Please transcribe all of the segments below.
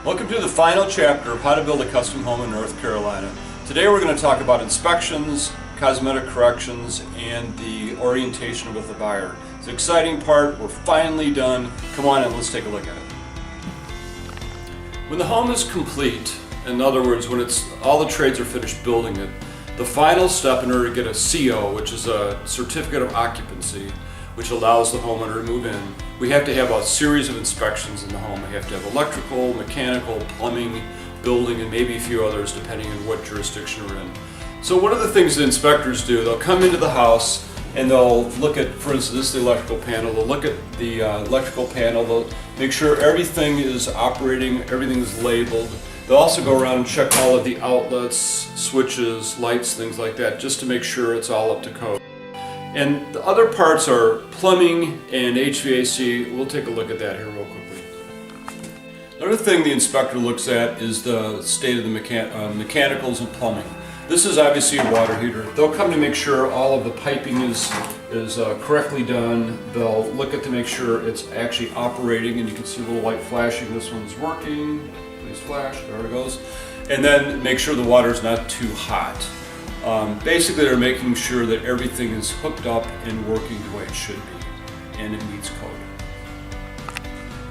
Welcome to the final chapter of how to build a custom home in North Carolina. Today we're going to talk about inspections, cosmetic corrections, and the orientation with the buyer. It's an exciting part. We're finally done. Come on in, let's take a look at it. When the home is complete, in other words, when all the trades are finished building it, the final step in order to get a CO, which is a certificate of occupancy, which allows the homeowner to move in, we have to have a series of inspections in the home. We have to have electrical, mechanical, plumbing, building, and maybe a few others depending on what jurisdiction we're in. So one of the things the inspectors do, they'll come into the house and they'll look at, for instance, this is the electrical panel. They'll look at the electrical panel. They'll make sure everything is operating, everything is labeled. They'll also go around and check all of the outlets, switches, lights, things like that, just to make sure it's all up to code. And the other parts are plumbing and HVAC. We'll take a look at that here real quickly. Another thing the inspector looks at is the state of the mechanicals and plumbing. This is obviously a water heater. They'll come to make sure all of the piping is correctly done. They'll look at to make sure it's actually operating, and you can see a little light flashing. This one's working. Please flash. There it goes. And then make sure the water's not too hot. Basically, they're making sure that everything is hooked up and working the way it should be, and it meets code.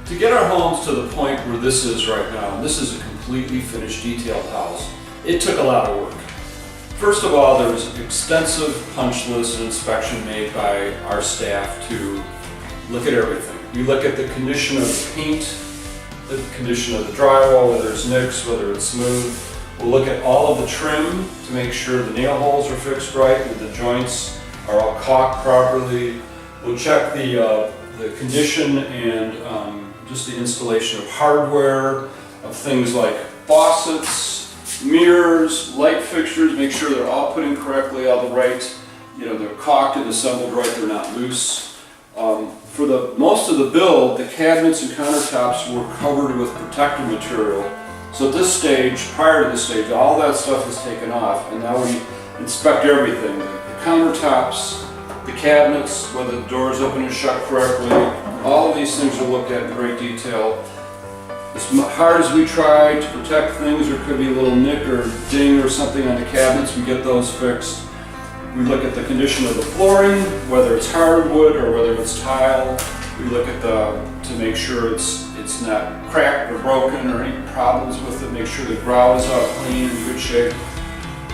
To get our homes to the point where this is right now, this is a completely finished, detailed house, it took a lot of work. First of all, there was an extensive punch list and inspection made by our staff to look at everything. We look at the condition of the paint, the condition of the drywall, whether it's nicks, whether it's smooth. We'll look at all of the trim to make sure the nail holes are fixed right and the joints are all caulked properly. We'll check the condition and just the installation of hardware, of things like faucets, mirrors, light fixtures, make sure they're all put in correctly, all the right, they're caulked and assembled right, they're not loose. For most of the build, the cabinets and countertops were covered with protective material. So at this stage, prior to this stage, all that stuff is taken off, and now we inspect everything. The countertops, the cabinets, whether the doors open and shut correctly, all of these things are looked at in great detail. As hard as we try to protect things, there could be a little nick or ding or something on the cabinets, we get those fixed. We look at the condition of the flooring, whether it's hardwood or whether it's tile. We look at to make sure it's not cracked or broken or any problems with it. Make sure the grout is all clean and in good shape.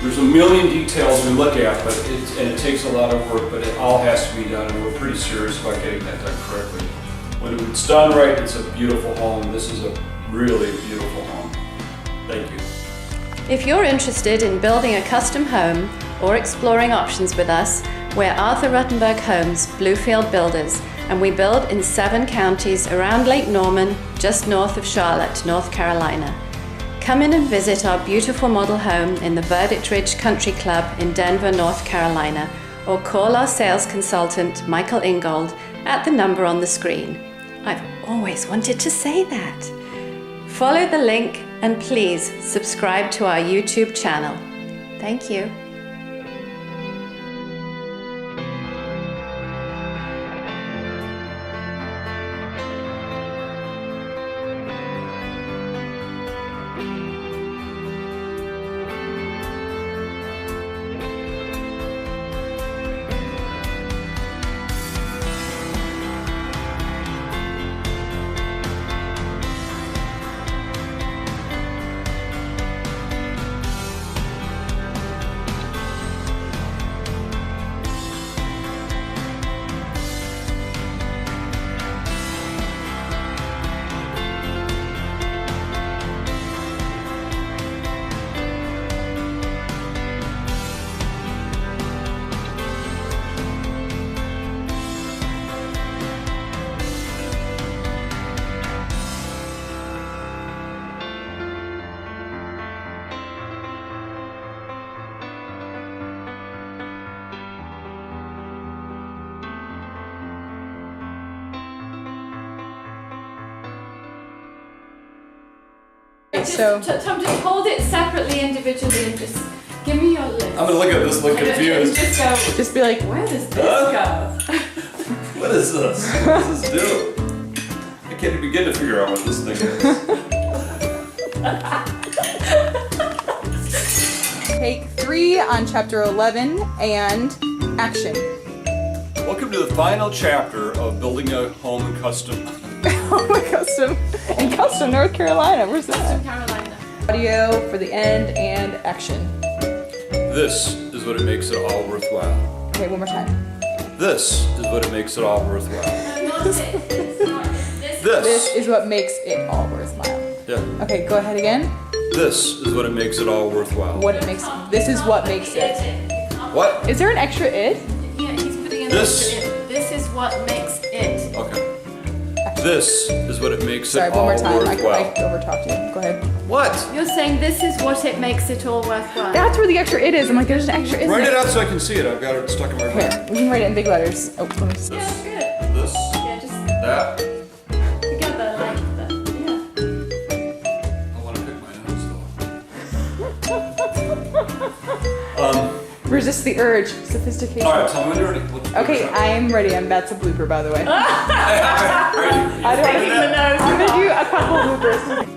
There's a million details we look at, and it takes a lot of work, but it all has to be done, and we're pretty serious about getting that done correctly. When it's done right, it's a beautiful home. This is a really beautiful home. Thank you. If you're interested in building a custom home or exploring options with us, we're Arthur Ruttenberg Homes, Bluefield Builders, and we build in 7 counties around Lake Norman, just north of Charlotte, North Carolina. Come in and visit our beautiful model home in the Verdict Ridge Country Club in Denver, North Carolina, or call our sales consultant, Michael Ingold, at the number on the screen. I've always wanted to say that. Follow the link and please subscribe to our YouTube channel. Thank you. So Tom, just hold it separately, individually, and just give me your list. I'm gonna look at this, look confused. just be like, where does this go? What is this? What does this do? I can't begin to figure out what this thing is. Take 3 on chapter 11 and action. Welcome to the final chapter of building a home in custom. Oh my custom. In Custom, North Carolina. Where's that? Carolina. Audio for the end and action. This is what it makes it all worthwhile. Okay, one more time. This is what it makes it all worthwhile. This is what makes it all worthwhile. Yeah. Okay, go ahead again. This is what it makes it all worthwhile. This is what makes it. What? Is there an extra it? Yeah, he's putting in This. This is what makes it. Okay. This is what it makes Sorry, it one all more time. I worthwhile. overtalked you. Go ahead. What? You're saying this is what it makes it all worthwhile. That's where the extra it is. I'm like, there's an extra it. Write it out so I can see it. I've got it stuck in my Here, brain. we can write it in big letters. Oh, let me see. Yeah, good. This, Yeah, just that. together like that. Yeah. I want to pick my nose though. Resist the urge. Sophistication. All right, tell me when you're ready. What- Okay, what- I'm ready. That's a blooper, by the way. Ready? I don't Taking the nose. I'm gonna do a couple bloopers.